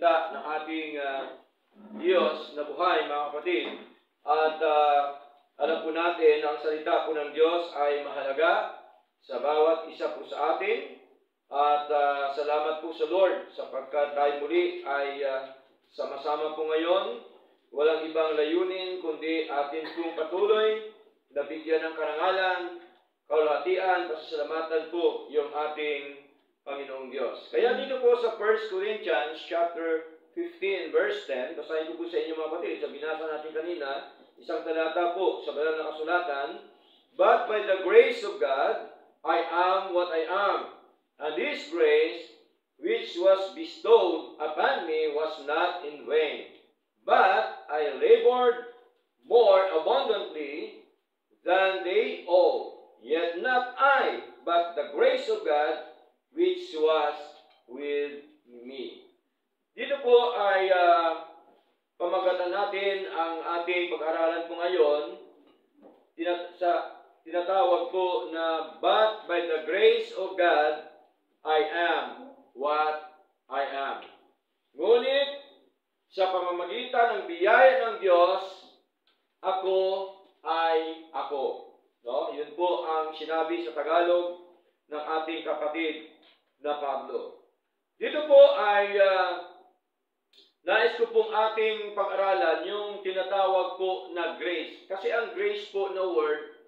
ng ating Diyos na buhay, mga kapatid. At alam po natin na ang salita po ng Diyos ay mahalaga sa bawat isa po sa atin. At salamat po sa Lord sapagkat tayo muli ay sama-sama po ngayon. Walang ibang layunin kundi atin pong patuloy na bigyan ng karangalan, kalahatian, pasasalamatan po yung ating Panginoong Diyos. Kaya dito po sa 1 Corinthians chapter 15 verse 10, basahin ko po sa inyo mga kapatid, sa binasa natin kanina, isang talata po sa banal na kasulatan, "But by the grace of God, I am what I am. And this grace which was bestowed upon me was not in vain. But I labored more abundantly than they all. Yet not I, but the grace of God which was with me." Dito po ay pamagatan natin ang ating pag-aralan po ngayon. Tinatawag po na, "But by the grace of God, I am what I am." Ngunit, sa pamamagitan ng biyaya ng Diyos, ako ay ako. No? Yun po ang sinabi sa Tagalog ng ating kapatid na Pablo. Dito po ay nais ko pong ating pag-aralan yung tinatawag po na grace. Kasi ang grace po na word,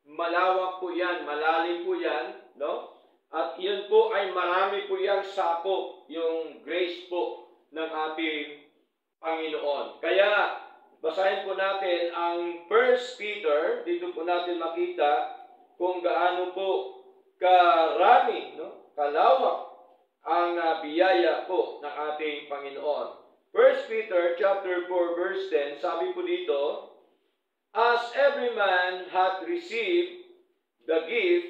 malawak po yan, malalim po yan, no? At yun po ay marami po yan sakop, yung grace po ng ating Panginoon. Kaya, basahin po natin ang 1 Peter, dito po natin makita kung gaano po karami, no? Kalawak ang biyaya po ng ating Panginoon. 1 Peter chapter 4 verse 10, sabi po dito, "As every man hath received the gift,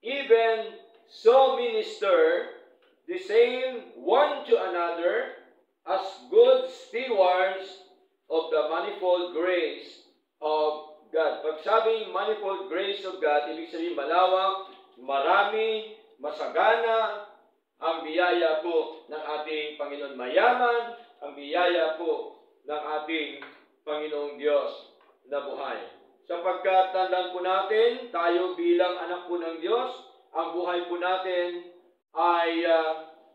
even so minister the same one to another as good stewards of the manifold grace of God." Pag sabing manifold grace of God, ibig sabihin malawak, marami, masagana ang biyaya po ng ating Panginoon. Mayaman ang biyaya po ng ating Panginoong Diyos na buhay. Sapagkat tandaan po natin, tayo bilang anak po ng Diyos, ang buhay po natin ay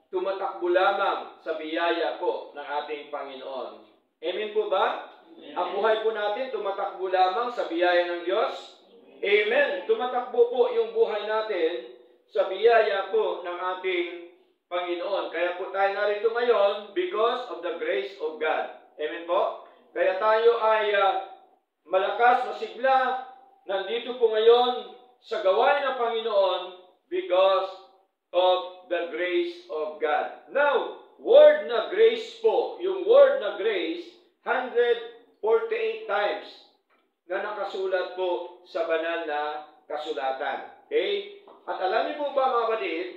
tumatakbo lamang sa biyaya po ng ating Panginoon. Amen po ba? Amen. Ang buhay po natin tumatakbo lamang sa biyaya ng Diyos. Amen. Tumatakbo po yung buhay natin sa biyaya po ng ating Panginoon. Kaya po tayo narito ngayon because of the grace of God. Amen po? Kaya tayo ay malakas, masigla, nandito po ngayon sa gawain ng Panginoon because of the grace of God. Now, word na grace po, yung word na grace, 148 times na nakasulat po sa banal na kasulatan. Okay? At alam niyo po ba mga kapatid,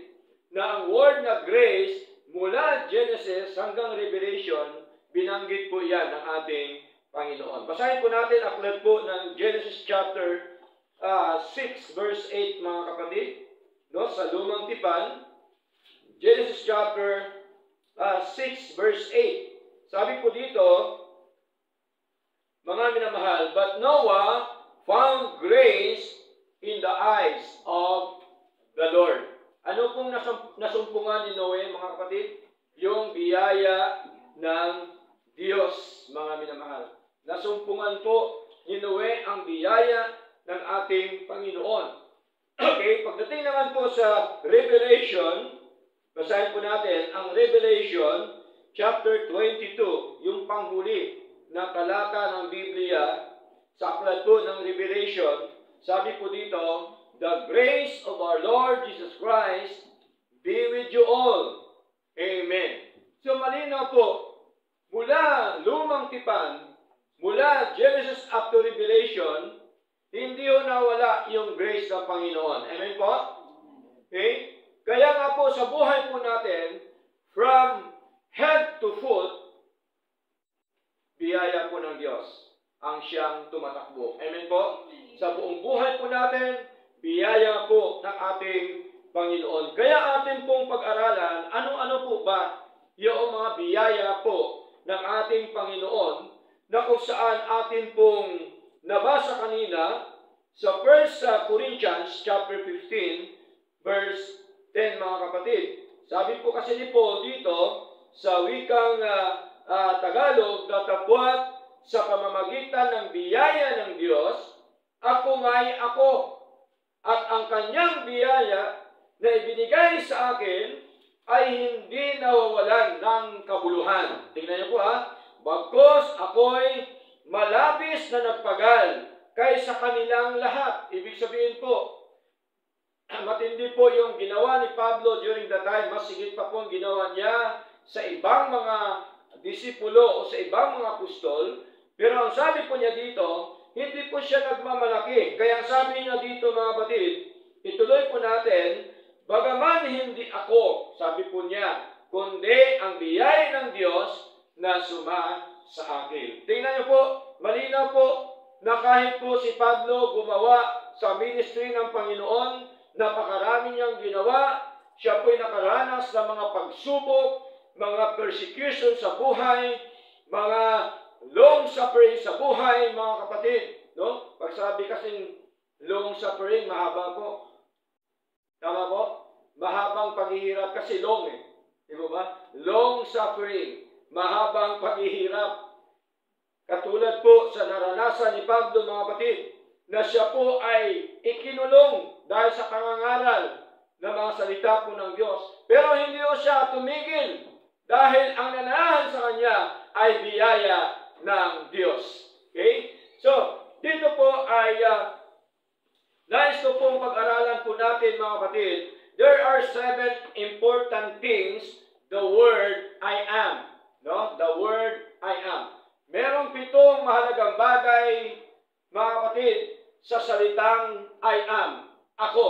na ang word na grace, mula Genesis hanggang Revelation, binanggit po yan ng ating Panginoon. Basahin po natin aklat po ng Genesis chapter 6 verse 8 mga kapatid. No, sa Lumang Tipan, Genesis chapter 6 verse 8. Sabi po dito, mga minamahal, "But Noah found grace in the eyes of the Lord." Ano pong nasumpungan ni Noe, mga kapatid? Yung biyaya ng Diyos, mga minamahal. Nasumpungan po ni Noe ang biyaya ng ating Panginoon. Okay, pagdating naman po sa Revelation, basahin po natin ang Revelation chapter 22, yung panghuli na talata ng Biblia, sa aklat po ng Revelation, sabi po dito, "The grace of our Lord Jesus Christ be with you all." Amen. So malinaw po, mula Lumang Tipan, mula Genesis up to Revelation, hindi ho nawala yung grace ng Panginoon. Amen po? Okay? Kaya nga po sa buhay po natin, from head to foot, biyaya po ng Diyos ang siyang tumatakbo. Amen po? Sa buong buhay po natin, biyaya po ng ating Panginoon. Kaya atin pong pag-aralan, ano-ano po ba yung mga biyaya po ng ating Panginoon na kung saan atin pong nabasa kanina sa 1 Corinthians chapter 15 verse 10 mga kapatid. Sabi po kasi ni Paul dito sa wikang Tagalog, datapwat sa pamamagitan ng biyaya ng Diyos, ako nga'y ako. At ang kanyang biyaya na ibinigay sa akin ay hindi nawawalan ng kabuluhan. Tingnan niyo po bagkos ako'y malabis na nagpagal kaysa kanilang lahat. Ibig sabihin po, matindi po yung ginawa ni Pablo during that time. Mas sigit pa po ang ginawa niya sa ibang mga disipulo o sa ibang mga apostol. Pero ang sabi po niya dito, hindi po siya nagmamalaki. Kaya ang sabi niya dito mga batid, ituloy po natin, bagaman hindi ako, sabi po niya, kundi ang biyaya ng Diyos na suma sa akin. Tingnan niyo po, malinaw po na kahit po si Pablo gumawa sa ministry ng Panginoon, napakarami niyang ginawa, siya po'y nakaranas ng mga pagsubok, mga persecution sa buhay, mga long suffering sa buhay, mga kapatid. No? Pag sabi kasing long suffering, mahaba po. Tama po? Mahabang paghihirap kasi long Di ba? Long suffering, mahabang paghihirap. Katulad po sa naranasan ni Pablo, mga kapatid, na siya po ay ikinulong dahil sa kangangaral ng mga salita po ng Diyos. Pero hindi po siya tumigil dahil ang nanahan sa kanya ay biyaya ng Diyos. Okay? So, dito po ay nais ko pong pag-aralan po natin mga kapatid. There are 7 important things the word I am. No? The word I am. Merong 7 mahalagang bagay mga kapatid sa salitang I am. Ako.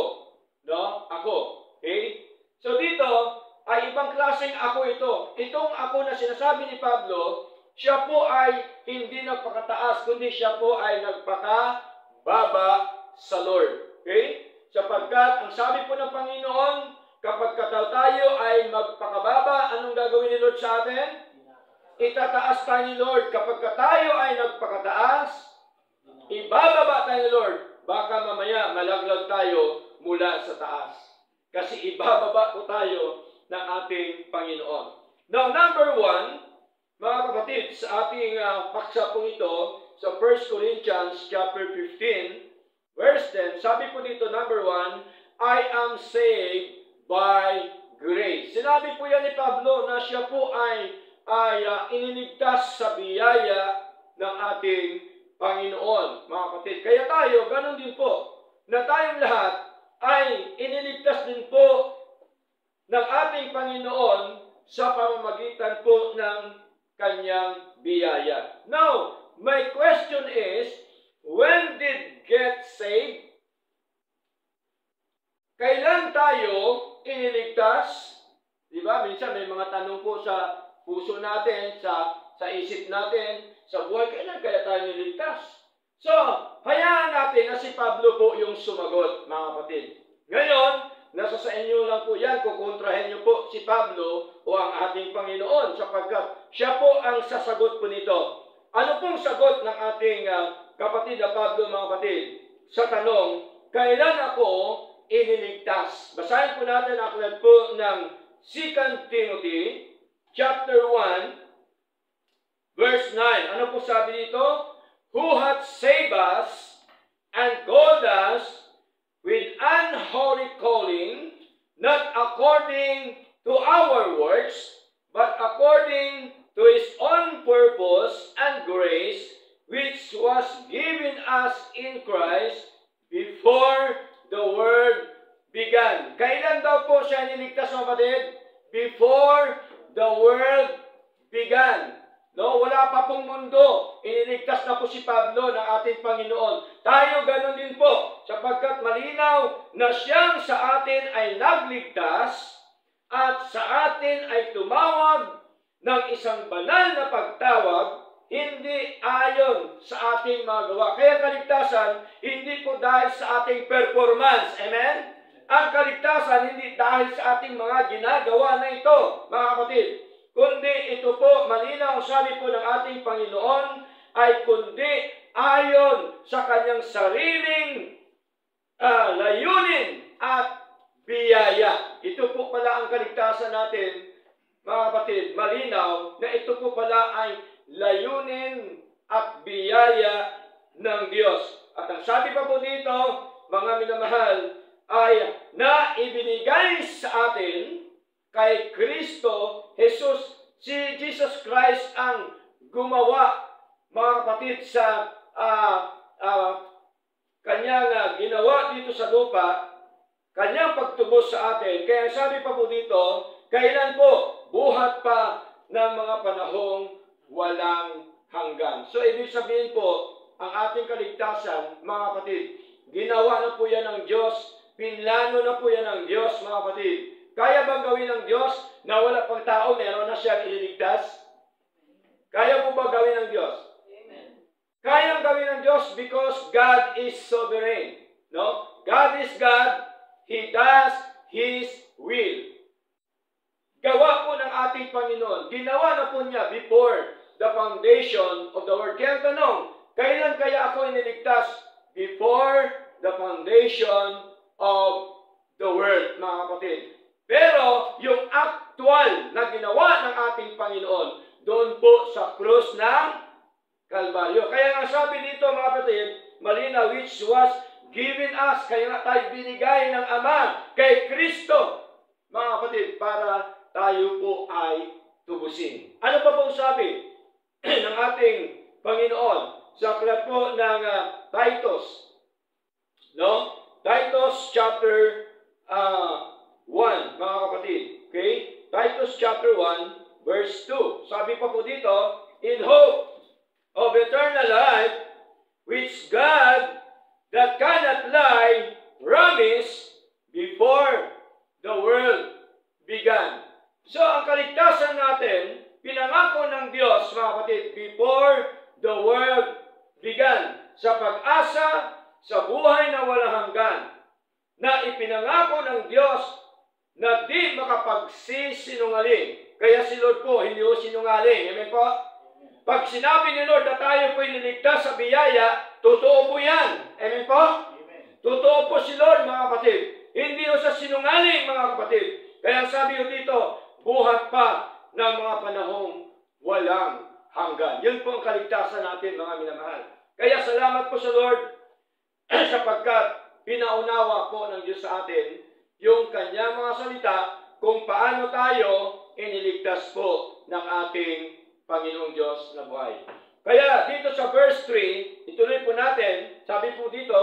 No? Ako. Okay? So dito ay ibang klaseng ako ito. Itong ako na sinasabi ni Pablo, siya po ay hindi nagpakataas, kundi siya po ay nagpakababa sa Lord. Okay? Sapagkat ang sabi po ng Panginoon, kapag tayo ay magpakababa, anong gagawin ni Lord sa atin? Itataas tayo ni Lord. Kapag tayo ay nagpakataas, ibababa tayo ni Lord. Baka mamaya malaglag tayo mula sa taas. Kasi ibababa po tayo ng ating Panginoon. Now, number 1, mga kapatid, sa ating paksa po ito, sa 1 Corinthians chapter 15, verse 10, sabi po dito, number 1, I am saved by grace. Sinabi po yan ni Pablo na siya po ay iniligtas sa biyaya ng ating Panginoon, mga kapatid. Kaya tayo, ganun din po, na tayong lahat ay iniligtas din po ng ating Panginoon sa pamamagitan po ng kanyang biyaya. Now, my question is, when did get saved? Kailan tayo iniligtas? Diba? Minsan may mga tanong po sa puso natin, sa isip natin, sa buhay, kailan kaya tayo niligtas? So, hayaan natin na si Pablo po yung sumagot, mga kapatid. Ngayon, nasa sa inyo lang po yan, kukontrahin niyo po si Pablo o ang ating Panginoon sapagkat siya po ang sasagot po nito. Ano pong sagot ng ating kapatid na Pablo, mga kapatid, sa tanong, kailan ako iniligtas? Basahin po natin ang aklat po ng 2 Timothy chapter 1 verse 9. Ano po sabi dito? Who hath saved us and called us with unholy calling, not according to our works, but according to His own purpose and grace, which was given us in Christ before the world began. Kailan daw po siya niligtas, mga kapatid? Before the world began. No, wala pa pong mundo. Iniligtas na po si Pablo ng ating Panginoon. Tayo ganun din po, sapagkat malinaw na siyang sa atin ay nagligtas at sa atin ay tumawag ng isang banal na pagtawag, hindi ayon sa ating mga gawa. Kaya kaligtasan, hindi po dahil sa ating performance. Amen? Ang kaligtasan, hindi dahil sa ating mga ginagawa na ito, mga kapatid. kundi ito po, malinaw ang sabi po ng ating Panginoon, ay kundi ayon sa kanyang sariling layunin at biyaya. Ito po pala ang kaligtasan natin, mga kapatid. Malinaw na ito po pala ay layunin at biyaya ng Diyos. At ang sabi pa po dito, mga minamahal, ay na ibinigay sa atin kay Kristo Jesus. Si Jesus Christ ang gumawa, mga kapatid, sa kanyang ginawa dito sa lupa, kanyang pagtubos sa atin. Kaya sabi pa po dito, kailan po? Buhat pa ng mga panahong walang hanggan. So, ibig sabihin po, ang ating kaligtasan, mga kapatid, ginawa na po yan ng Diyos, pinlano na po yan ng Diyos, mga kapatid. Kaya bang gawin ng Diyos na wala pang tao, meron na siyang ililigtas? Kaya po ba gawin ng Diyos? Amen. Kayang gawin ng Diyos because God is sovereign. No? God is God. He does His will. Gawa po ng ating Panginoon. Ginawa na po niya before the foundation of the world. Kaya tanong, kailan kaya ako iniligtas? Before the foundation of the world, mga kapatid. Pero yung actual na ginawa ng ating Panginoon, doon po sa krus ng Kalbaryo. Kaya nga sabi dito, mga kapatid, malinaw, which was given us, kaya nga tayo binigay ng Ama kay Kristo, mga kapatid, para tayo po ay tubusin. Ano pa pong sabi ng ating Panginoon sa aklat po ng Titus? No? Titus chapter 1, mga kapatid. Okay? Titus chapter 1, verse 2. Sabi pa po dito, in hope of eternal life, which God that cannot lie promised before the world began. So, ang kaligtasan natin, pinangako ng Diyos, mga kapatid, before the world began. Sa pag-asa, sa buhay na walang hanggan, na ipinangako ng Diyos na di makapagsisinungaling. Kaya si Lord po, hindi po sinungaling. Amen po? Pag sinabi ni Lord na tayo po iniligtas sa biyaya, totoo po yan. Amen po? Amen. Totoo po si Lord, mga kapatid. Hindi po sa sinungaling, mga kapatid. Kaya sabi ko dito, buhat pa ng mga panahong walang hanggan. Yun po ang kaligtasan natin, mga minamahal. Kaya salamat po sa Lord sapagkat pinaunawa po ng Diyos sa atin yung kanyang mga salita kung paano tayo iniligtas po ng ating Panginoong Diyos na buhay. Kaya dito sa verse 3, ituloy po natin, sabi po dito,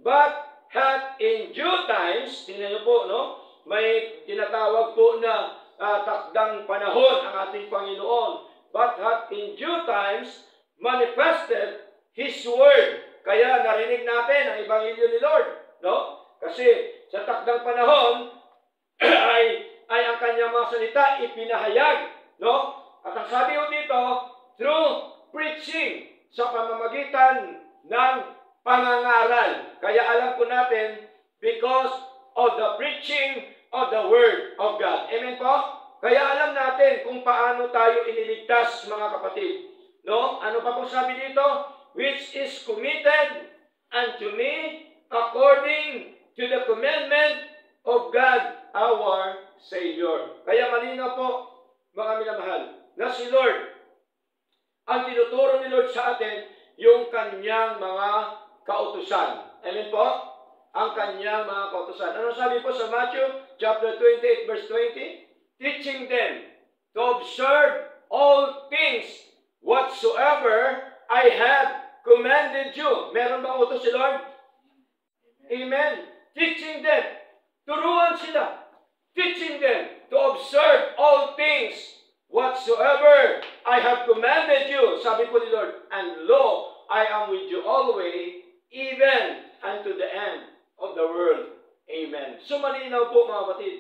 but hath in due times, tingnan niyo po, no? May tinatawag po na takdang panahon ang ating Panginoon. But hath in due times manifested His Word. Kaya narinig natin ang Ebanghelyo ni Lord. No? Kasi sa takdang panahon ay ang kanyang mga salita ipinahayag. No? At ang sabi ko dito, through preaching, sa pamamagitan ng pangangaral. Kaya alam po natin, because of the preaching of the Word of God. Amen po? Kaya alam natin kung paano tayo iniligtas, mga kapatid. No? Ano pa po sabi dito? Which is committed unto me according to the commandment of God, our Savior. Kaya malinaw po, mga minamahal, na si Lord, ang tinuturo ni Lord sa atin, yung kanyang mga kautusan. Amen po? Ang kanyang mga kautusan. Ano sabi po sa Matthew chapter 28 verse 20? Teaching them to observe all things whatsoever I have commanded you. Meron bang utos si Lord? Amen. Teaching them. Turuan sila. Teaching them to observe all things whatsoever I have commanded you. Sabi po ni Lord, and lo, I am with you always, even unto the end of the world. Amen. So malinaw po, mga kapatid,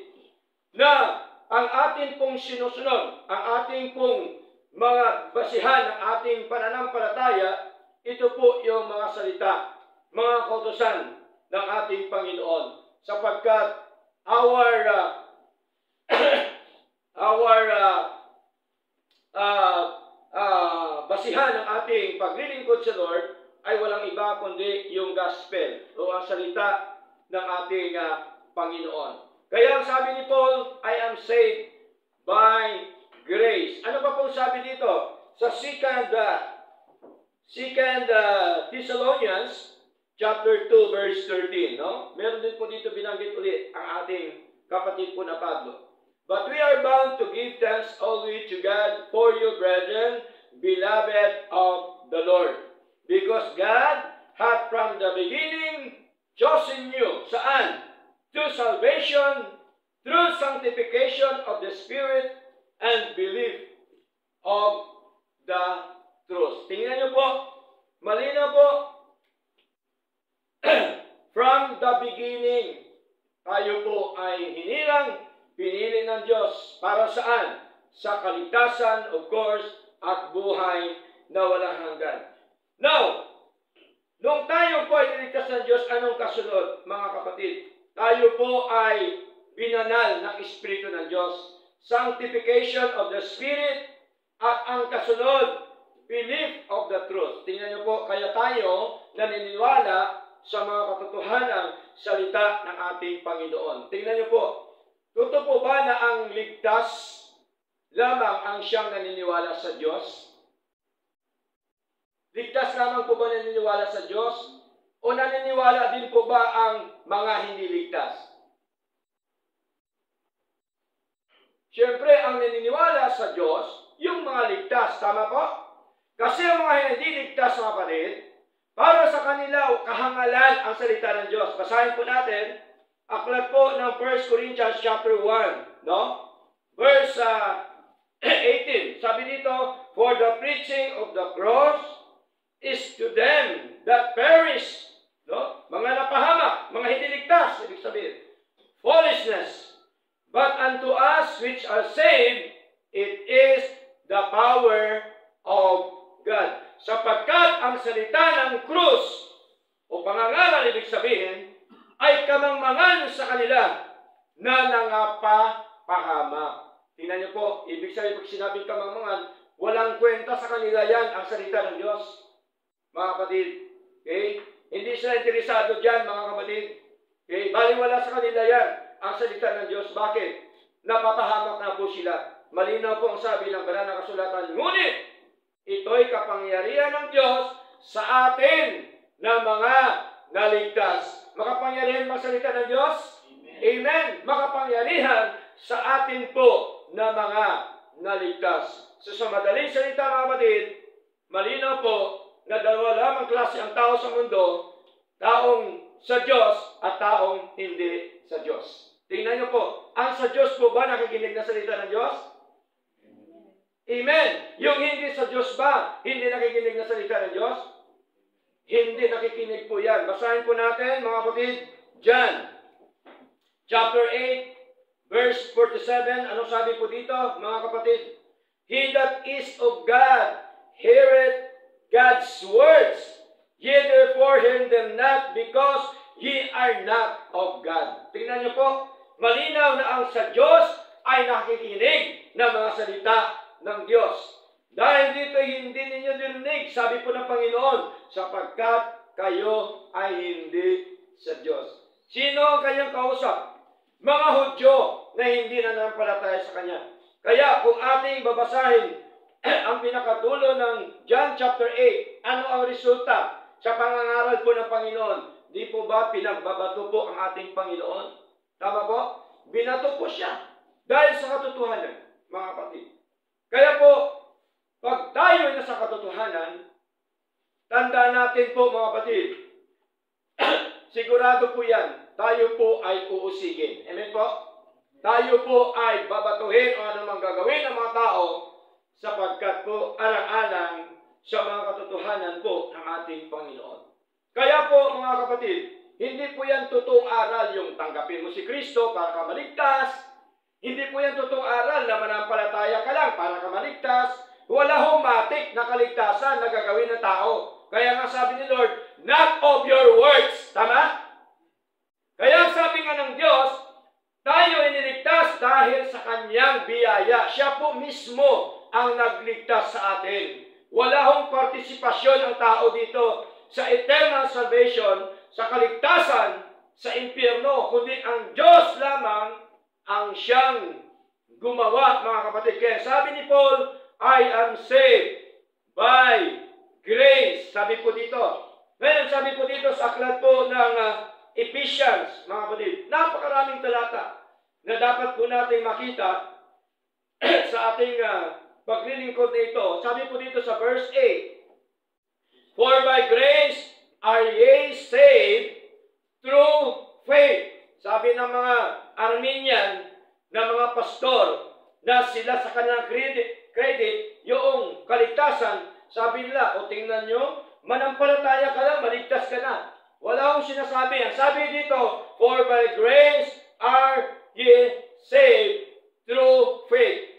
na ang ating pong sinusunod, ang ating pong mga basihan ng ating pananampalataya, ito po yung mga salita, mga kautusan ng ating Panginoon. Sapagkat our basihan ng ating paglilingkod sa Lord ay walang iba kundi yung gospel o ang salita ng ating Panginoon. Kaya ang sabi ni Paul, I am saved by grace. Ano pa pong sabi dito? Sa 2 Thessalonians chapter 2 verse 13, no? Meron din po dito binanggit ulit ang ating kapatid po na Pablo. But we are bound to give thanks always to God for you, brethren, beloved of the Lord. Because God hath from the beginning chosen you. Saan? To salvation through sanctification of the Spirit and belief of the truth. Tingnan niyo po, malinaw po, from the beginning, tayo po ay hinilang, pinili ng Diyos. Para saan? Sa kaligtasan, of course, at buhay na walang hanggan. Now, nung tayo po ay niligtas ng Diyos, anong kasunod, mga kapatid? Tayo po ay binanal ng Espiritu ng Diyos. Sanctification of the Spirit, at ang kasunod, belief of the truth. Tingnan niyo po, kaya tayo naniniwala sa mga katotohanang salita ng ating Panginoon. Tingnan niyo po, totoo po ba na ang ligtas lamang ang siyang naniniwala sa Diyos? Ligtas lamang po ba naniniwala sa Diyos? O naniniwala din po ba ang mga hindi ligtas? Siyempre, ang naniniwala sa Diyos, yung mga ligtas, tama po? Kasi ang mga hindi ligtas, mga kapatid, para sa kanila, kahangalan ang salita ng Diyos. Basahin po natin, aklat po ng 1 Corinthians chapter 1, no? Verse 18. Sabi dito, for the preaching of the cross is to them that perish, no? Mga napahamak, mga hindi ligtas, ibig sabihin, foolishness. But unto us which are saved, it is the power of God. Sapagkat ang salita ng krus o pangangaral, ibig sabihin, ay kamangmangan sa kanila na nangapahamak. Tingnan niyo po, ibig sabihin pag sinabing kamangmangan, walang kwenta sa kanila yan ang salita ng Diyos. Mga kapatid, okay? Hindi sila interesado dyan, mga kapatid. Okay? Baliwala sa kanila yan ang salita ng Diyos. Bakit? Napapahamak na po sila. Malinaw po ang sabi ng banal na kasulatan. Ngunit, ito'y kapangyarihan ng Diyos sa atin na mga naligtas. Makapangyarihan magsalita ng Diyos? Amen. Amen. Makapangyarihan sa atin po na mga naligtas. So sa madaling salita, mga kapatid, malinaw po na dalawa lamang klase ang tao sa mundo, taong sa Diyos at taong hindi sa Diyos. Tingnan niyo po, ang sa Diyos po ba nakikinig na salita ng Diyos? Amen. Yung hindi sa Diyos ba, hindi nakikinig na salita ng Diyos? Hindi nakikinig po yan. Basahin po natin, mga kapatid, John, chapter 8, verse 47. Ano sabi po dito, mga kapatid? He that is of God, heareth God's words. Ye therefore hear them not, because ye are not of God. Tingnan niyo po, malinaw na ang sa Diyos ay nakikinig ng mga salita ng Diyos. Dahil dito hindi ninyo dirinig, sabi po ng Panginoon, sapagkat kayo ay hindi sa Diyos. Sino ang kanyang kausap? Mga Hudyo na hindi nananampalataya sa Kanya. Kaya kung ating babasahin ang pinakadulo ng John chapter 8, ano ang resulta sa pangangaral po ng Panginoon? Di po ba pinagbabato po ang ating Panginoon? Tama po? Binato po siya dahil sa katotohanan, mga kapatid. Kaya po, pag tayo ay nasa katotohanan, tandaan natin po, mga kapatid, sigurado po yan, tayo po ay uusigin. Amen po? Tayo po ay babatuhin o anumang gagawin ng mga tao sapagkat po alang-alang sa mga katotohanan po ng ating Panginoon. Kaya po, mga kapatid, hindi po yan totoong aral yung tanggapin mo si Kristo para ka maligtas. Hindi po yan totoong aral na manampalataya ka lang para ka maligtas. Wala hong matik na kaligtasan na gagawin ng tao. Kaya nga sabi ni Lord, not of your works. Tama? Kaya sabi nga ng Diyos, tayo iniligtas dahil sa Kanyang biyaya. Siya po mismo ang nagligtas sa atin. Wala hong partisipasyon ang tao dito sa eternal salvation, sa kaligtasan, sa impyerno, kundi ang Diyos lamang ang siyang gumawa, mga kapatid. Kaya sabi ni Paul, I am saved by grace. Sabi po dito. Ngayon, sabi po dito sa aklat po ng Ephesians, mga kapatid, napakaraming talata na dapat po natin makita sa ating paglilingkod na ito. Sabi po dito sa verse 8, For by grace are ye saved through faith. Sabi ng mga Armenian na mga pastor na sila sa kanilang credit yung kaligtasan, sabi nila, o tingnan nyo, manampalataya ka lang, maligtas ka na. Wala akong sinasabi. Ang sabi dito, for by grace are ye saved through faith.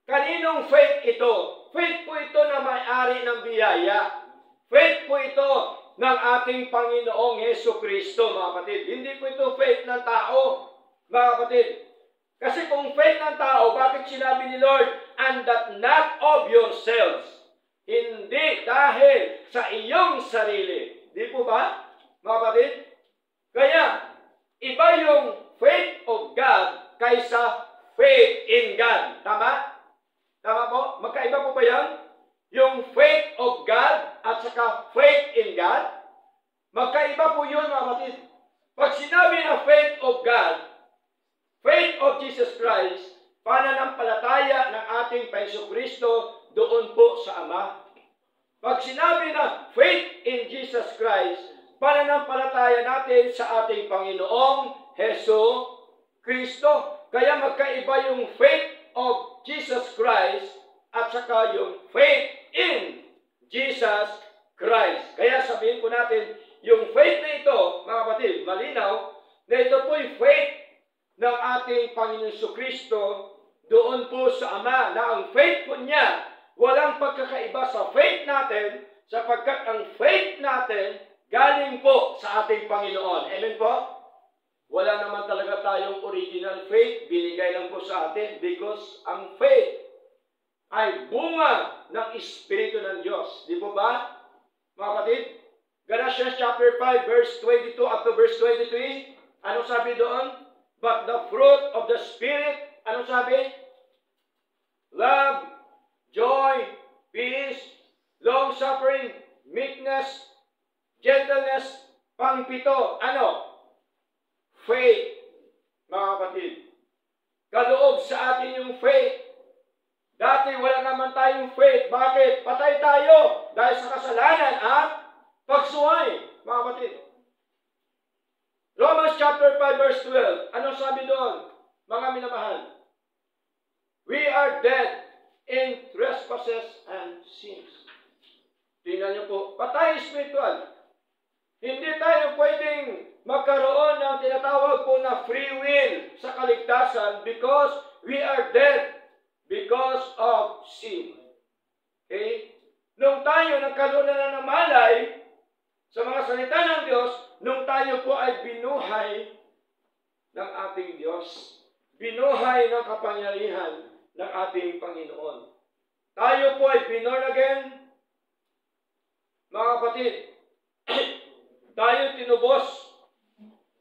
Kaninong faith ito? Faith po ito na may-ari ng biyaya. Faith po ito ng ating Panginoong Jesucristo, mga kapatid. Hindi po ito faith ng tao, mga kapatid. Kasi kung faith ng tao, bakit sinabi ni Lord, and that not of yourselves? Hindi dahil sa iyong sarili. Di po ba, mga kapatid? Kaya, iba yung faith of God kaysa faith in God. Tama? Tama po? Magkaiba po ba yan? Yung faith of God at saka faith in God? Magkaiba po yun, mga kapatid. Pag sinabi na faith of God, faith of Jesus Christ, pananampalataya ng ating Jesucristo doon po sa Ama. Pag sinabi na faith in Jesus Christ, pananampalataya natin sa ating Panginoong Jesucristo. Kaya magkaiba yung faith of Jesus Christ at saka yung faith in Jesus Christ. Kaya sabihin po natin, yung faith na ito, mga kapatid, malinaw, na ito po'y faith ng ating Panginoon Jesucristo doon po sa Ama, na ang faith po niya, walang pagkakaiba sa faith natin, sapagkat ang faith natin galing po sa ating Panginoon. Amen po? Wala naman talaga tayong original faith, binigay lang po sa atin because ang faith ay bunga ng Espiritu ng Diyos. Di po ba, mga kapatid? Galatians chapter 5, verse 22 up to verse 23. Ano sabi doon? But the fruit of the Spirit, ano sabi? Love, joy, peace, long-suffering, meekness, gentleness, pangpito. Ano? Faith, mga kapatid. Kaloob sa atin yung faith. Dati wala naman tayong faith. Bakit? Patay tayo dahil sa kasalanan at pagsuway, mga kapatid. Romans chapter 5 verse 12. Ano sabi doon? Mga minamahal. We are dead in trespasses and sins. Tingnan niyo po. Patay spiritual. Hindi tayo pwedeng magkaroon ng tinatawag po na free will sa kaligtasan because we are dead because of sin. Okay? Nung tayo nagkaroon na ng malay sa mga salita ng Diyos, nung tayo po ay binuhay ng ating Diyos, binuhay ng kapangyarihan ng ating Panginoon. Tayo po ay born again, mga kapatid. Tayo tinubos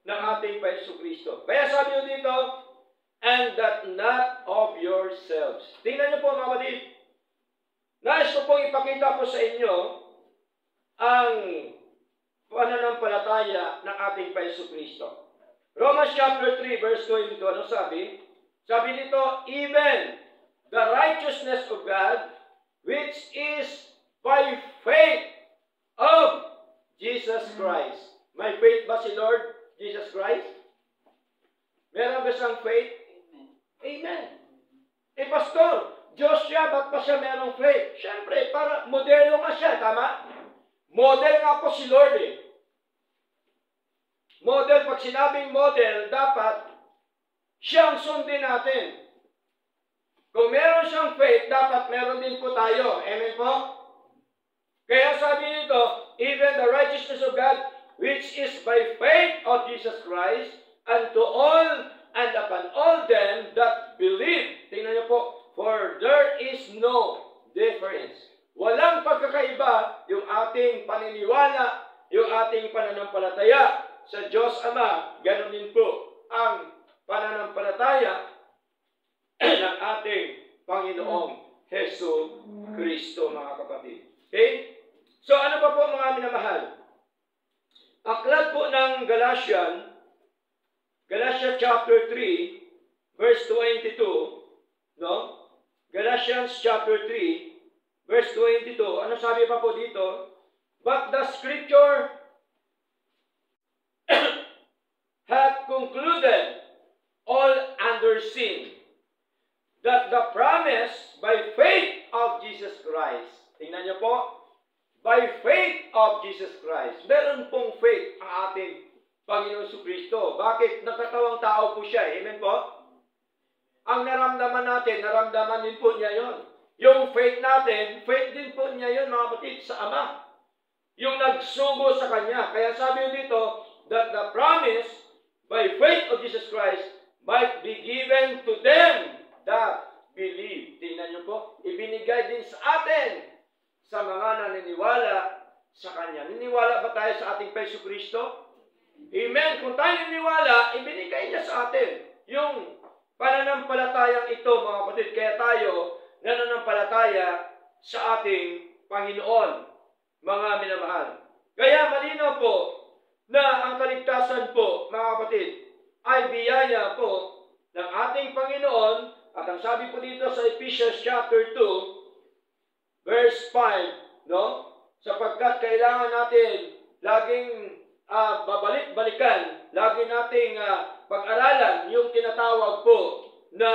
ng ating Jesucristo. Kaya sabi nyo dito, and that not of yourselves. Tingnan nyo po, mga kapatid. Nais ko pong ipakita po sa inyo ang pananampalataya ng ating Jesucristo. Romans chapter 3, verse 22, ano sabi? Sabi nito, even the righteousness of God, which is by faith of Jesus Christ. May faith ba si Lord Jesus Christ? Meron ba siyang faith? Amen. Eh, pastor, Diyos siya, ba't pa siya merong faith? Siyempre, para modelo nga siya, tama? Model nga po si Lord eh. Model, pag sinabing model, dapat siyang sundin natin. Kung meron siyang faith, dapat meron din po tayo. Amen po? Kaya sabi nito, even the righteousness of God, which is by faith of Jesus Christ, unto all and upon all them that believe. Tingnan niyo po, for there is no difference. Walang pagkakaiba yung ating paniniwala, yung ating pananampalataya sa Diyos Ama. Ganon din po ang pananampalataya ng ating Panginoong Hesus Kristo, mga kapatid. Okay? So ano pa po mga minamahal? Aklat po ng Galatia chapter 3, verse 22, no? Galatians chapter 3, verse 22. Ano sabi pa po dito? But the scripture hath concluded all under sin, that the promise by faith of Jesus Christ. Tingnan niyo po, by faith of Jesus Christ. Meron pong faith ang ating Panginoon Jesucristo. Bakit? Nagkatawang tao po siya. Amen po? Ang naramdaman natin, naramdaman din po niya yon. Yung faith natin, faith din po niya yon, mga kapatid, sa Ama. Yung nagsugo sa Kanya. Kaya sabi dito, that the promise by faith of Jesus Christ might be given to them that believe. Tingnan niyo po, ibinigay din sa atin, sa mga naniniwala sa Kanya. Niniwala ba tayo sa ating Hesus Kristo? Amen. Kung tayo niniwala, ibinigay niya sa atin yung pananampalatayang ito, mga kapatid. Kaya tayo nananampalataya sa ating Panginoon, mga minamahal. Kaya malinaw po na ang kaligtasan po, mga kapatid, ay biyaya po ng ating Panginoon. At ang sabi po dito sa Ephesians chapter 2, verse 5, no? Sapagkat kailangan natin laging babalik-balikan, lagi nating pag-aralan yung tinatawag po na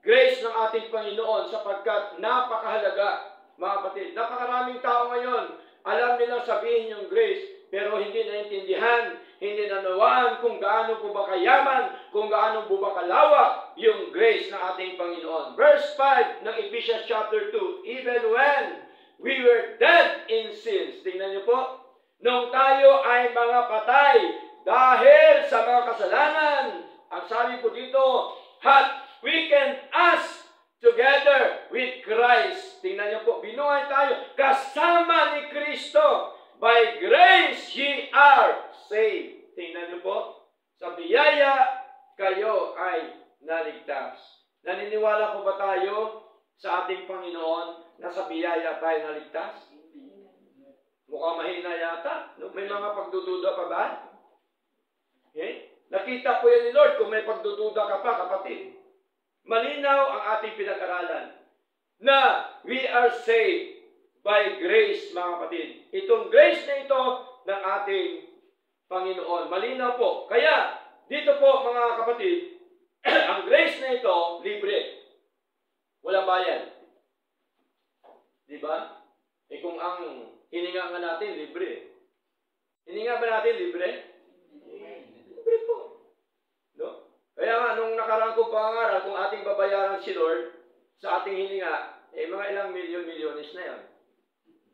grace ng ating Panginoon, sapagkat napakahalaga, mga kapatid. Napakaraming tao ngayon, alam nilang sabihin yung grace, pero hindi naintindihan, hindi nanawaan kung gaano po ba kayaman, kung gaano po ba kalawak yung grace ng ating Panginoon. Verse 5 ng Ephesians chapter 2, even when we were dead in sins. Tingnan niyo po, nung tayo ay mga patay dahil sa mga kasalanan, ang sabi po dito, hath quickened us together with Christ. Tingnan niyo po, binuhay tayo kasama ni Kristo. By grace ye are saved. Tingnan niyo po, sa biyaya kayo ay naligtas. Naniniwala po ba tayo sa ating Panginoon na sa biyaya tayo naligtas? Mukhang mahina yata. May mga pagdududa pa ba? Okay? Nakita po yan ni Lord kung may pagdududa ka pa, kapatid. Malinaw ang ating pinag-aralan na we are saved by grace, mga kapatid. Itong grace na ito ng ating Panginoon. Malinaw po. Kaya, dito po, mga kapatid, ang grace na ito, libre. Walang bayan. Diba? Kung ang hininga nga natin, libre. Hininga ba natin, libre? Libre po. No? Kaya nga, nung nakaraan kong pangaral, kung ating babayaran si Lord sa ating hininga, mga ilang milyon-milyones na yan.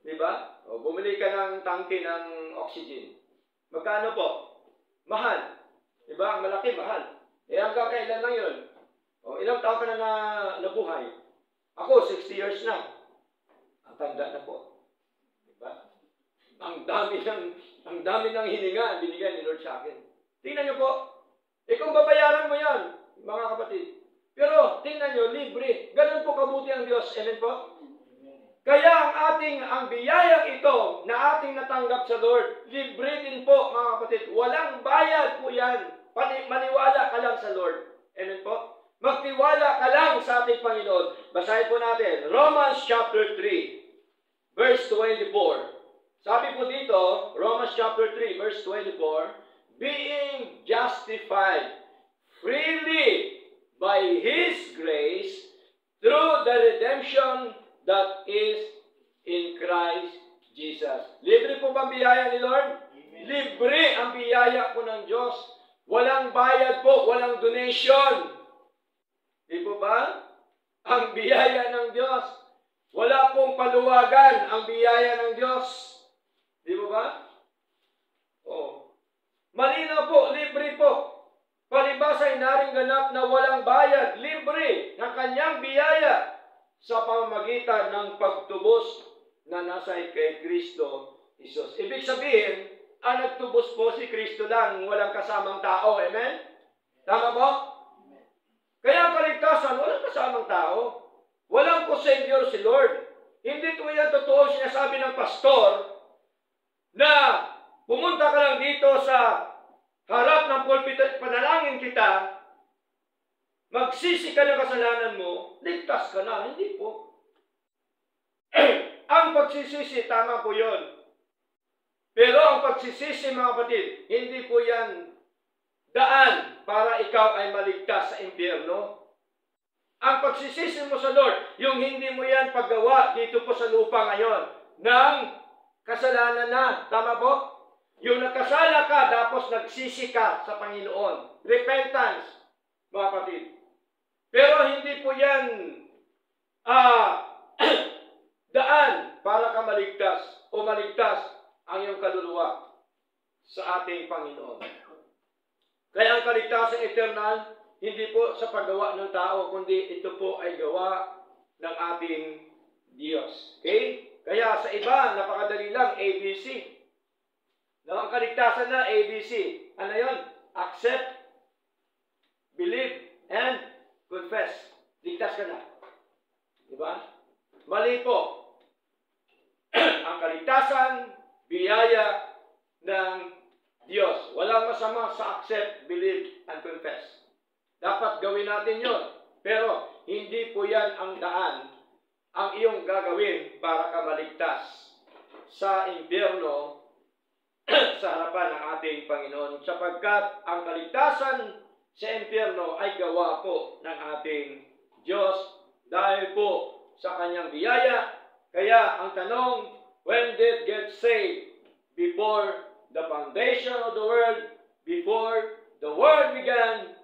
Diba? O, bumili ka ng tangke ng oxygen. Magkano po? Mahal. Diba? Ang malaki, mahal. Hanggang kailan lang yun? O, ilang taon ka na nabuhay? Ako, 60 years na. Ang tanda na po. Diba? Ang dami ng hininga binigay ni Lord sa akin. Tingnan niyo po. Kung babayaran mo yan, mga kapatid. Pero, tingnan niyo, libre. Ganun po kabuti ang Diyos. Amen po? Kaya ang biyayang ito na ating natanggap sa Lord, libre din po, mga kapatid. Walang bayad po yan. Maniwala ka lang sa Lord. Amen po? Magtiwala ka lang sa ating Panginoon. Basahin po natin, Romans chapter 3, verse 24. Sabi po dito, Romans chapter 3, verse 24, being justified freely by His grace through the redemption that is in Christ Jesus. Libre po ba ang biyaya ni Lord? Amen. Libre ang biyaya po ng Diyos. Walang bayad po, walang donation. Di po ba? Ang biyaya ng Diyos. Wala pong paluwagan ang biyaya ng Diyos. Di po ba? Oh. Malinaw po, libre po. Palibas ay naring ganap na walang bayad, libre ng kanyang biyaya sa pamamagitan ng pagtubos na nasa kay Kristo Jesus. Ibig sabihin, ang nagtubos po si Kristo lang, walang kasamang tao. Amen? Tama po? Kaya ang kaligtasan, walang kasamang tao. Walang co-savior si Lord. Hindi po yan totoo sinasabi ng pastor na pumunta ka lang dito sa harap ng pulpito at panalangin kita, magsisi ka ng kasalanan mo, ligtas ka na. Hindi po. Ang pagsisisi, tama po yun. Pero ang pagsisisi, mga kapatid, hindi po yan daan para ikaw ay maligtas sa impyerno. Ang pagsisisi mo sa Lord, yung hindi mo yan paggawa dito po sa lupa ngayon, ng kasalanan na. Tama po? Yung nagkasala ka, tapos nagsisi ka sa Panginoon. Repentance, mga kapatid. Pero hindi po yan daan para ka maligtas o maligtas ang iyong kaluluwa sa ating Panginoon. Kaya ang kaligtasan eternal, hindi po sa paggawa ng tao, kundi ito po ay gawa ng ating Diyos. Okay? Kaya sa iba, napakadali lang, ABC. No, ang kaligtasan na ABC. Ano yun? Accept, believe, and confess. Ligtas ka na. Diba? Mali po. Ang kaligtasan, biyaya ng Diyos. Walang masama sa accept, believe, and confess. Dapat gawin natin yon. Pero hindi po yan ang daan ang iyong gagawin para ka maligtas sa impyerno sa harapan ng ating Panginoon. Sapagkat ang kaligtasan sa impyerno ay gawa po ng ating Diyos dahil po sa kanyang biyaya. Kaya ang tanong, when did get saved? Before the foundation of the world, before the world began,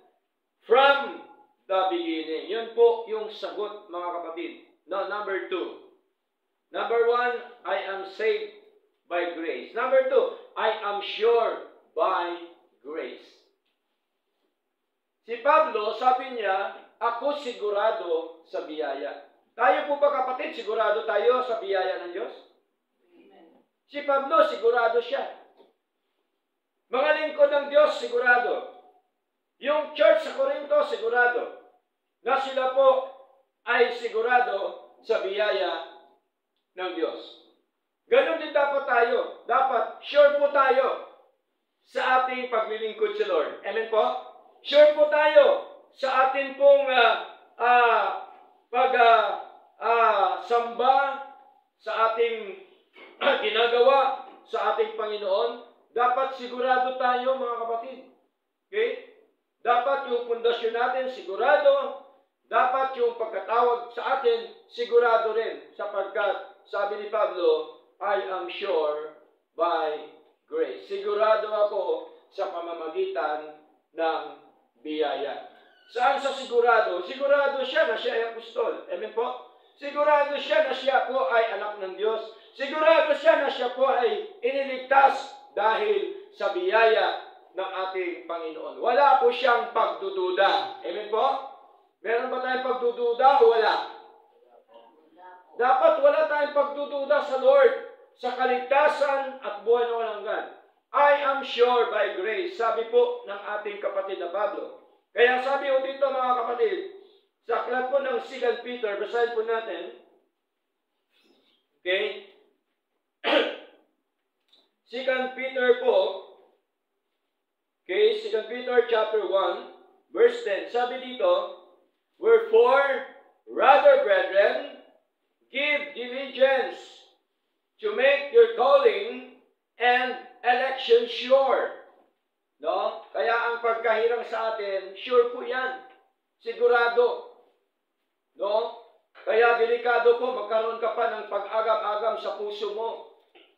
from the beginning. Yun po yung sagot, mga kapatid. No, number 2. Number 1, I am saved by grace. Number 2, I am sure by grace. Si Pablo, sabi niya, ako sigurado sa biyaya. Tayo po ba, kapatid, sigurado tayo sa biyaya ng Diyos? Amen. Si Pablo, sigurado siya. Mga lingkod ng Diyos, sigurado. Yung church sa Corinto, sigurado. Na sila po ay sigurado sa biyaya ng Diyos. Ganon din dapat tayo. Dapat sure po tayo sa ating paglilingkod sa Lord. Amen po? Sure po tayo sa ating pong samba, sa ating ginagawa sa ating Panginoon. Dapat sigurado tayo, mga kapatid. Okay? Dapat yung pundasyon natin sigurado. Dapat yung pagkatawag sa atin sigurado rin. Sapagkat, sabi ni Pablo, I am sure by grace. Sigurado ako sa pamamagitan ng biyaya. Saan sa sigurado? Sigurado siya na siya ay apostol. Amen po? Sigurado siya na siya po ay anak ng Diyos. Sigurado siya na siya po ay iniligtas dahil sa biyaya ng ating Panginoon. Wala po siyang pagdududa. Amen po? Meron ba tayong pagdududa o wala? Dapat wala tayong pagdududa sa Lord, sa kaligtasan at buhay na walang hanggan. I am sure by grace, sabi po ng ating kapatid na Pablo. Kaya sabi po dito, mga kapatid, sa aklat po ng 2 Peter, basahin po natin. Okay? 2 Peter po, okay, 2 Peter chapter 1, verse 10, sabi dito, wherefore, rather, brethren, give diligence to make your calling and election sure. No? Kaya ang pagkahirang sa atin, sure po yan. Sigurado. No? Kaya delikado po, magkaroon ka pa ng pag-agam-agam sa puso mo.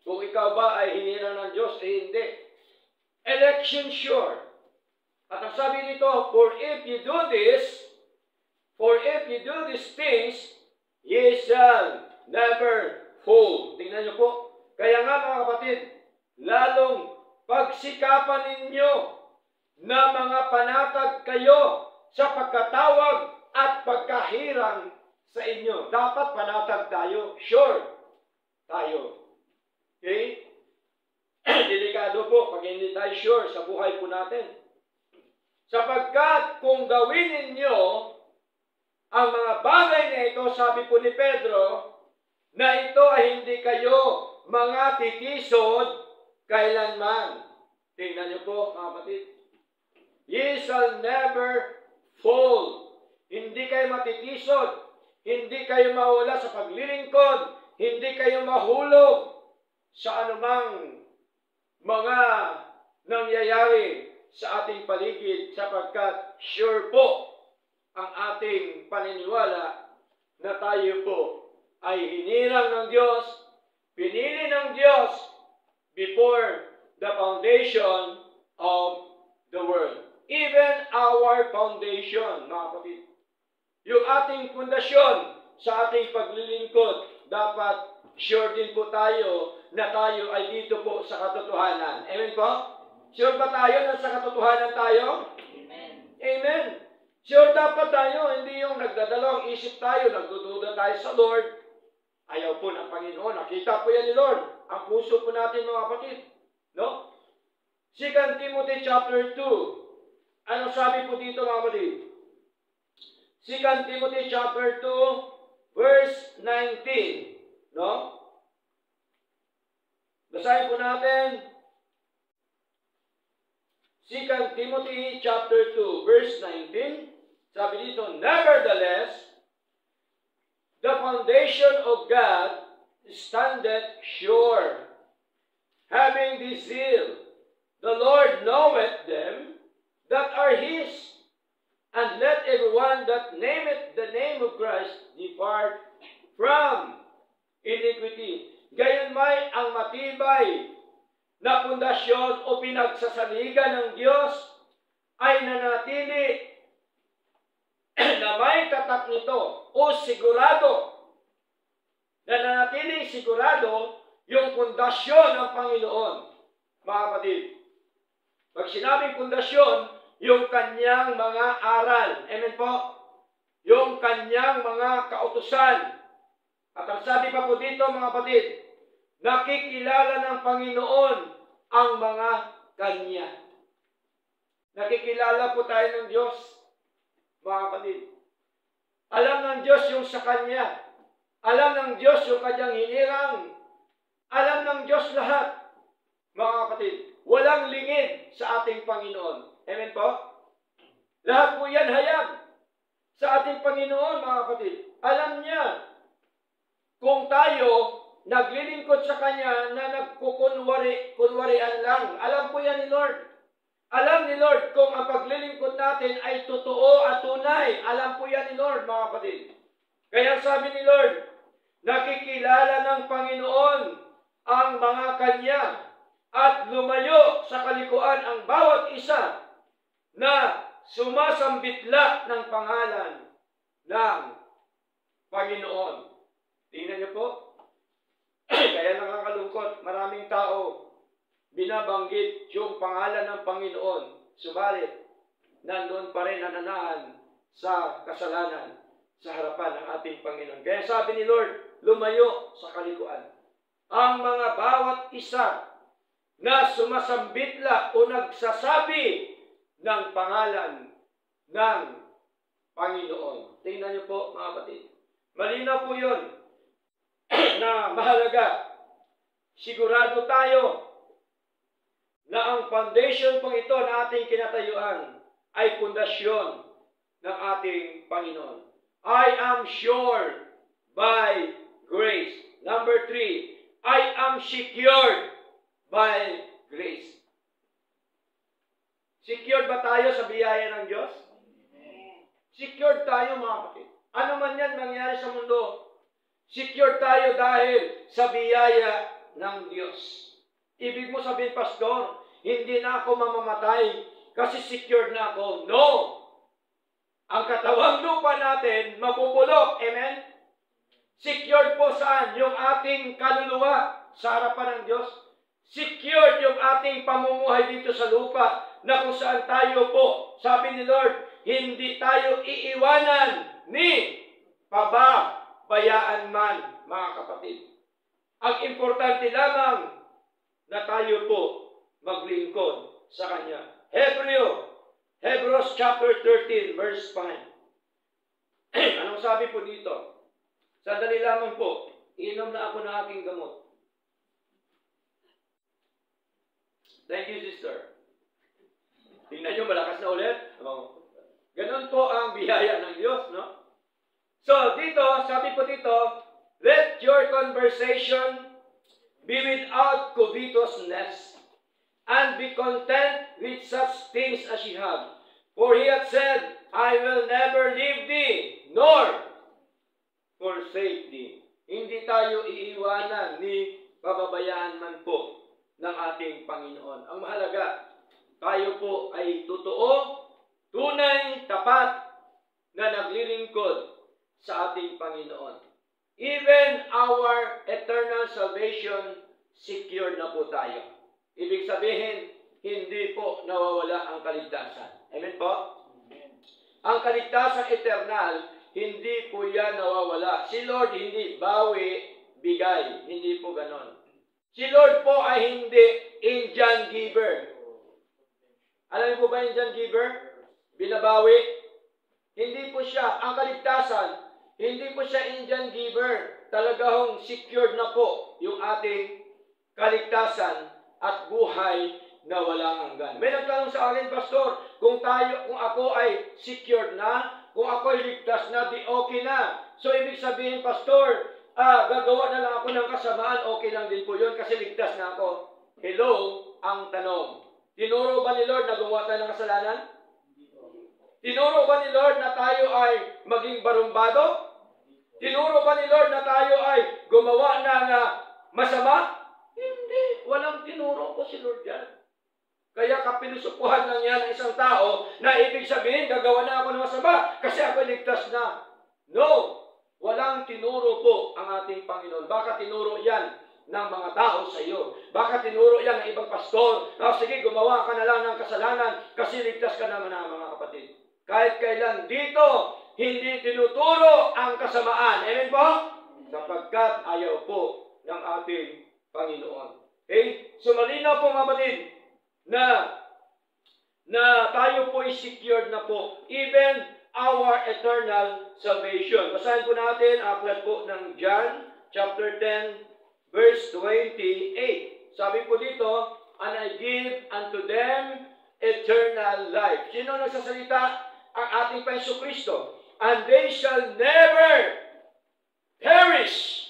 Kung ikaw ba ay hinirang ng Diyos, hindi. Election sure. At ang sabi nito, for if you do these things, ye shall never fall. Tingnan niyo po. Kaya nga, mga kapatid, lalong pagsikapan ninyo na mga panatag kayo sa pagkatawag at pagkahirang sa inyo. Dapat panatag tayo. Sure tayo. Okay? Delikado po pag hindi tayo sure sa buhay po natin. Sapagkat kung gawin ninyo ang mga bagay na ito, sabi po ni Pedro, na ito ay hindi kayo mga titisod kailanman. Tingnan niyo po, mga kapatid. Ye shall never fall. Hindi kayo matitisod. Hindi kayo mawala sa paglilingkod. Hindi kayo mahulog sa anumang mga nangyayari sa ating paligid, sapagkat sure po ang ating paniniwala na tayo po ay hinirang ng Diyos, pinili ng Diyos before the foundation of the world. Even our foundation, mga kapatid. Yung ating pundasyon sa ating paglilingkod, dapat sure din po tayo na tayo ay dito po sa katotohanan. Amen po? Sure ba tayo na sa katotohanan tayo? Amen. Amen. Sure dapat tayo, hindi yung nagdadalawang isip tayo, nagdududa tayo sa Lord. Ayaw po ng Panginoon. Nakita po yan ni Lord. Ang puso po natin, mga kapatid. No? 2 Timothy chapter 2. Ano sabi po dito, mga kapatid? 2 Timothy chapter 2, verse 19. No? Basahin po natin. 2 Timothy chapter 2, verse 19. Sabi dito, nevertheless, the foundation of God standeth sure, having this seal, the Lord knoweth them that are his, and let everyone that nameth the name of Christ depart from iniquity. Gayunmay ang matibay na pundasyon o pinagsasaligan ng Diyos ay nanatili na may tatak nito o sigurado, na nanatiling sigurado yung pundasyon ng Panginoon. Mga kapatid, pag sinabing pundasyon, yung kanyang mga aral. Amen po? Yung kanyang mga kautusan. At ang sabi pa po dito, mga kapatid, nakikilala ng Panginoon ang mga kanya. Nakikilala po tayo ng Diyos, mga kapatid. Alam ng Diyos yung sa Kanya. Alam ng Diyos yung Kanyang hinirang. Alam ng Diyos lahat, mga kapatid. Walang lingid sa ating Panginoon. Amen po? Lahat po yan hayag sa ating Panginoon, mga kapatid. Alam niya kung tayo naglilingkod sa Kanya na nagkukunwarian lang. Alam po yan ni Lord. Alam ni Lord kung ang paglilingkod natin ay totoo at tunay. Alam po yan ni Lord, mga kapatid. Kaya sabi ni Lord, nakikilala ng Panginoon ang mga Kanya at lumayo sa kalikuan ang bawat isa na sumasambitla ng pangalan ng Panginoon. Tingnan niyo po. Kaya nakakalungkot, maraming tao binabanggit yung pangalan ng Panginoon. Subalit, nandun pa rin nananahan sa kasalanan sa harapan ng ating Panginoon. Kaya sabi ni Lord, lumayo sa kalikuan. Ang mga bawat isa na sumasambitla o nagsasabi ng pangalan ng Panginoon. Tingnan niyo po, mga kapatid. Malinaw po yun na mahalaga. Sigurado tayo na ang foundation pong ito na ating kinatayuan ay pundasyon ng ating Panginoon. I am sure by grace. Number 3, I am secured by grace. Secured ba tayo sa biyaya ng Diyos? Secured tayo, mga kapatid. Ano man yan mangyari sa mundo, secured tayo dahil sa biyaya ng Diyos. Ibig mo sabihin, Pastor, hindi na ako mamamatay kasi secured na ako. No! Ang katawang lupa natin, mabubulok. Amen? Secured po saan? Yung ating kaluluwa sa harapan ng Diyos. Secured yung ating pamumuhay dito sa lupa na kung saan tayo po, sabi ni Lord, hindi tayo iiwanan ni pababayaan man, mga kapatid. Ang importante lamang na tayo po maglingkod sa Kanya. Hebrews chapter 13, verse 5. Anong sabi po dito? Sandali lamang po, inom na ako ng aking gamot. Thank you, sister. Tingnan nyo, malakas na ulit. Ganon po ang biyaya ng Diyos, no? So, dito, sabi po dito, let your conversation be without covetousness, and be content with such things as ye have. For he hath said, I will never leave thee, nor forsake thee. Hindi tayo iiwanan ni pababayaan man po ng ating Panginoon. Ang mahalaga, tayo po ay totoo, tunay, tapat na naglilingkod sa ating Panginoon. Even our eternal salvation, secure na po tayo. Ibig sabihin, hindi po nawawala ang kaligtasan. Amen po? Amen. Ang kaligtasan eternal, hindi po yan nawawala. Si Lord hindi bawi, bigay. Hindi po ganon. Si Lord po ay hindi Indian giver. Alam niyo po ba Indian giver? Binabawi. Hindi po siya. Ang kaligtasan, hindi po siya Indian giver. Talagang secured na po yung ating kaligtasan at buhay na walang hanggan. May nagtanong sa akin, Pastor, kung ako ay secured na, kung ako ay ligtas na, di okay na. So, ibig sabihin, Pastor, gagawa na lang ako ng kasamaan, okay lang din po yun kasi ligtas na ako. Hello, ang tanong. Tinuro ba ni Lord na gumawa tayo ng kasalanan? Tinuro ba ni Lord na tayo ay maging barumbado? Tinuro ba ni Lord na tayo ay gumawa ng masama? Hindi. Walang tinuro po si Lord yan. Kaya kapilusupuhan lang yan ng isang tao na ibig sabihin, gagawa na ako ng masama kasi ako ligtas na. No. Walang tinuro po ang ating Panginoon. Baka tinuro yan ng mga tao sa iyo. Baka tinuro yan ng ibang pastor. Sige, gumawa ka na lang ng kasalanan kasi ligtas ka naman na, mga kapatid. Kahit kailan dito, hindi tinuturo ang kasamaan. Amen po? Sapagkat ayaw po ng ating Panginoon. Okay? So malinaw po, mga kapatid, na tayo po is secured na po. Even our eternal salvation. Basahin po natin, aklat po ng John, chapter 10, verse 28. Sabi po dito, and I give unto them eternal life. Sino nagsasalita? Ang ating Panginoon Kristo. And they shall never perish.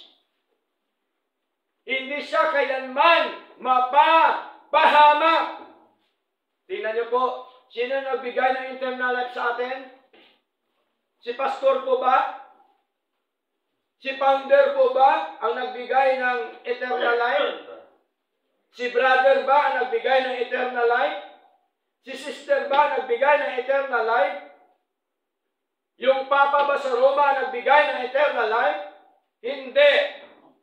Hindi siya kailanman mapapahamak. Tingnan niyo po, sino nagbigay ng eternal life sa atin? Si pastor po ba? Si founder po ba ang nagbigay ng eternal life? Si brother ba ang nagbigay ng eternal life? Si sister ba ang nagbigay ng eternal life? Yung papa ba sa Roma ang nagbigay ng eternal life? Hindi.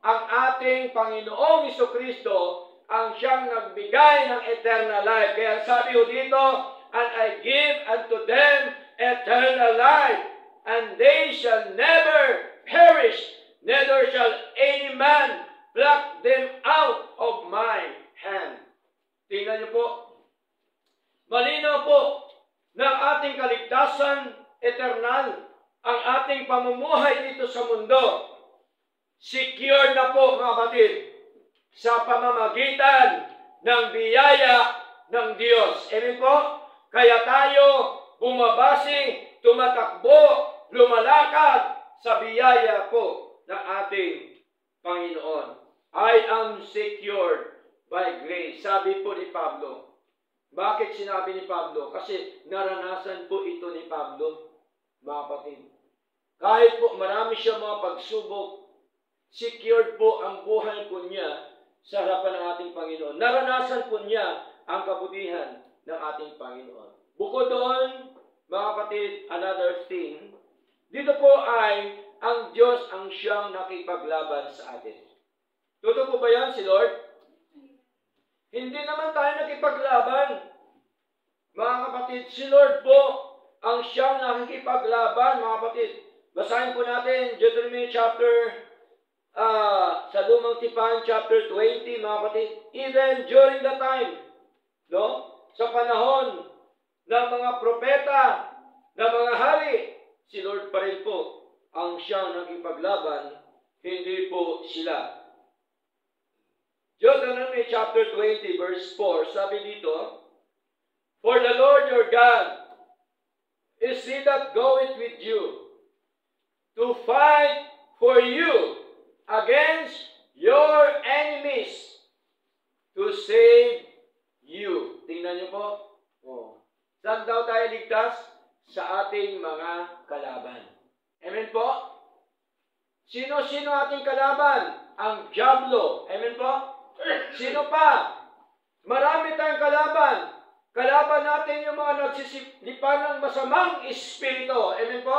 Ang ating Panginoong Jesucristo ang siyang nagbigay ng eternal life. Kaya sabi ko dito, and I give unto them eternal life, and they shall never perish, neither shall any man pluck them out of my hand. Tingnan niyo po. Malinaw po na ang ating kaligtasan eternal, ang ating pamumuhay dito sa mundo, secure na po, mga kapatid, sa pamamagitan ng biyaya ng Diyos. Amen po? Kaya tayo bumabasi, tumatakbo, lumalakad sa biyaya po ng ating Panginoon. I am secured by grace. Sabi po ni Pablo. Bakit sinabi ni Pablo? Kasi naranasan po ito ni Pablo, mga kapatid. Kahit po marami siya mga pagsubok, secured po ang buhay po niya sa harapan ng ating Panginoon. Naranasan po niya ang kabutihan ng ating Panginoon. Bukod doon, mga kapatid, another thing, dito po ay ang Diyos ang siyang nakipaglaban sa atin. Totoo po ba yan si Lord? Hindi naman tayo nakipaglaban. Mga kapatid, si Lord po ang siyang nakikipaglaban, mga kapatid. Basahin po natin Deuteronomy sa Lumang Tipan, chapter 20, mga kapatid. Even during the time, no? Sa panahon ng mga propeta, ng mga hari, si Lord pa rin po ang siyang nakipaglaban, hindi po sila. Deuteronomy chapter 20, verse 4, sabi dito, For the Lord your God is he that goeth with you to fight for you against your enemies to save you. Tingnan niyo po. Oh. Saan daw tayo ligtas? Sa ating mga kalaban. Amen po? Sino-sino ating kalaban? Ang diablo. Amen po? Sino pa? Marami tayong kalaban. Kalaban natin yung mga nagsisipan ng masamang espiritu. Amen po?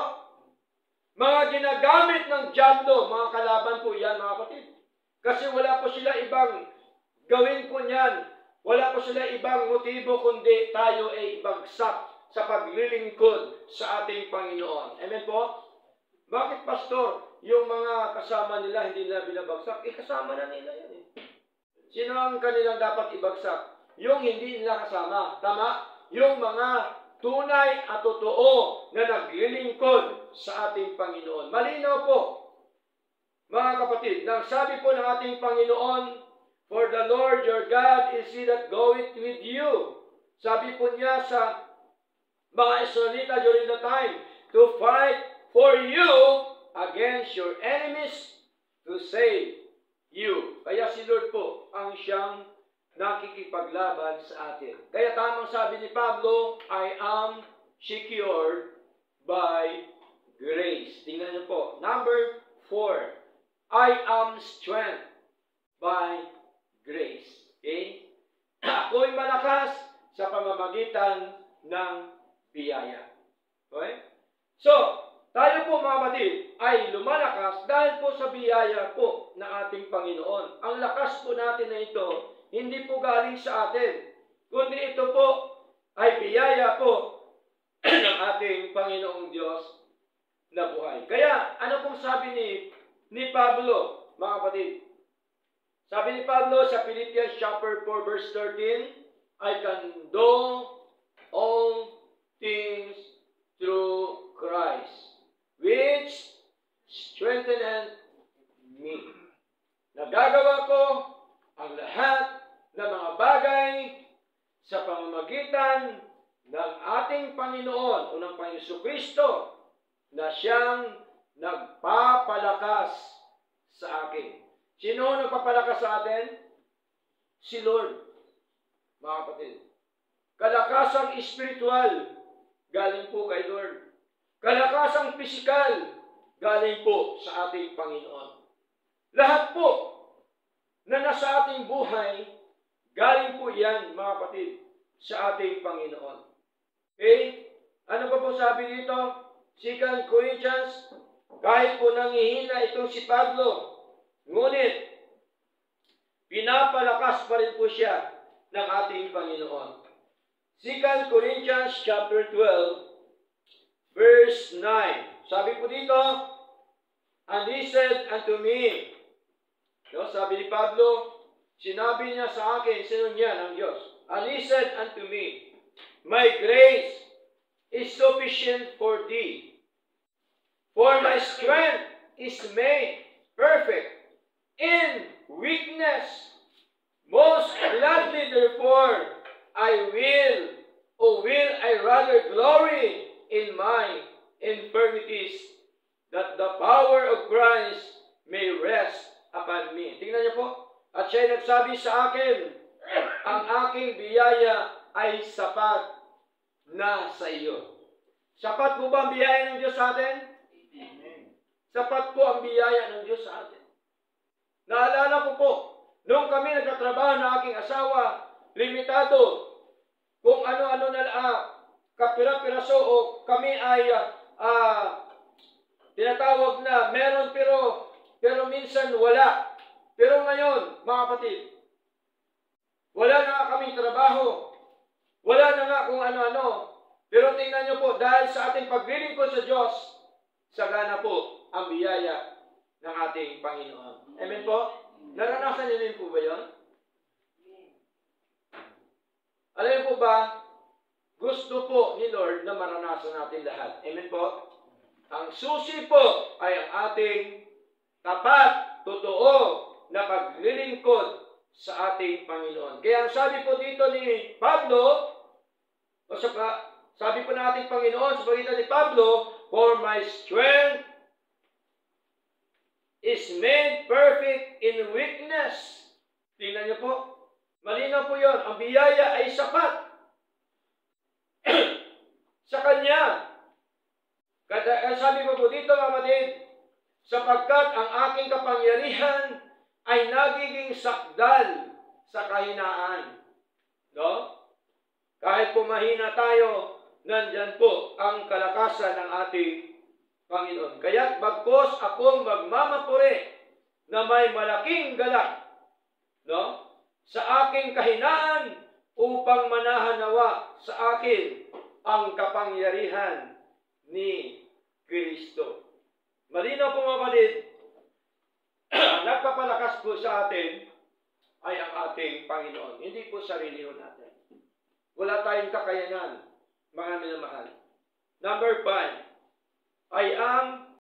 Mga ginagamit ng diablo, mga kalaban po yan, mga kapatid. Kasi wala po sila ibang gawin po niyan. Wala po sila ibang motibo kundi tayo ay ibagsak sa paglilingkod sa ating Panginoon. Amen po? Bakit, Pastor, yung mga kasama nila hindi nila binabagsak? Kasama na nila yan eh. Sino ang kanilang dapat ibagsak? Yung hindi nila kasama. Tama? Yung mga tunay at totoo na naglilingkod sa ating Panginoon. Malinaw po, mga kapatid, nang sabi po ng ating Panginoon, For the Lord your God is he that goeth with you. Sabi po niya sa mga Israelita during the time, to fight for you against your enemies to save you. Kaya si Lord po ang siyang nakikipaglaban sa atin. Kaya tamang sabi ni Pablo, I am secured by grace. Tingnan niyo po. Number 4, I am strengthened by grace. Okay? Ako'y malakas sa pamamagitan ng biyaya. Okay? So, tayo po mga kapatid ay lumalakas dahil po sa biyaya po ng ating Panginoon. Ang lakas po natin na ito, hindi po galing sa atin, kundi ito po ay biyaya po ng ating Panginoong Diyos na buhay. Kaya, ano pong sabi ni Pablo, mga kapatid? Sabi ni Pablo sa Philippians chapter 4, verse 13, I can do all things through Christ, which strengtheneth me. Nagagawa ko ang lahat ng mga bagay sa pamamagitan ng ating Panginoon o ng Panginoon Kristo na siyang nagpapalakas sa akin. Sino nagpapalakas sa atin? Si Lord, mga kapatid. Kalakasang espiritual, galing po kay Lord. Kalakasang pisikal, galing po sa ating Panginoon. Lahat po na nasa ating buhay, galing po yan, mga kapatid, sa ating Panginoon. Okay? Ano ba po sabi dito? 2 Corinthians, kahit po nangihina itong si Pablo, ngunit, pinapalakas pa rin po siya ng ating Panginoon. 2 Corinthians chapter 12, verse 9. Sabi po dito, and he said unto me, no, sabi ni Pablo, sinabi niya sa akin, sino niya ng Diyos? And he said unto me, my grace is sufficient for thee, for my strength is made perfect in weakness. Most gladly, therefore, I will I rather glory in my infirmities, that the power of Christ may rest upon me. Tingnan niyo po. At siya'y nagsabi sa akin, ang aking biyaya ay sapat na sa iyo. Sapat po ba ang biyaya ng Diyos sa atin? Amen. Sapat po ang biyaya ng Diyos sa atin. Naalala ko po, nung kami nagtatrabaho ng aking asawa, limitado, kung ano-ano na kapira-piraso o kami ay tinatawag na meron pero minsan wala. Pero ngayon, mga kapatid, wala na kaming trabaho. Wala na nga kung ano-ano. Pero tingnan nyo po, dahil sa ating paglilingkod sa Diyos, sagana po ang biyaya ng ating Panginoon. Amen po? Naranasan niyo din po ba yun? Alam niyo po ba, gusto po ni Lord na maranasan natin lahat. Amen po? Ang susi po ay ang ating tapat, totoo na paglilingkod sa ating Panginoon. Kaya ang sabi po dito ni Pablo, sabi po ng ating Panginoon sa pagitan ni Pablo, for my strength is made perfect in weakness. Tingnan niyo po, malinaw po yun. Ang biyaya ay sapat sa Kanya. Sabi po dito, kapatid, sapagkat ang aking kapangyarihan ay nagiging sakdal sa kahinaan. No? Kahit po mahina tayo, nandyan po ang kalakasan ng ating Panginoon. Kaya't bagkos akong magmamapuri na may malaking galak, no? Sa aking kahinaan upang manahan nawa sa akin ang kapangyarihan ni Kristo. Malinaw po mga kapatid, nagpapalakas po sa atin ay ang ating Panginoon. Hindi po sarili natin. Wala tayong kakayanan, mga minamahal. Number 5, I am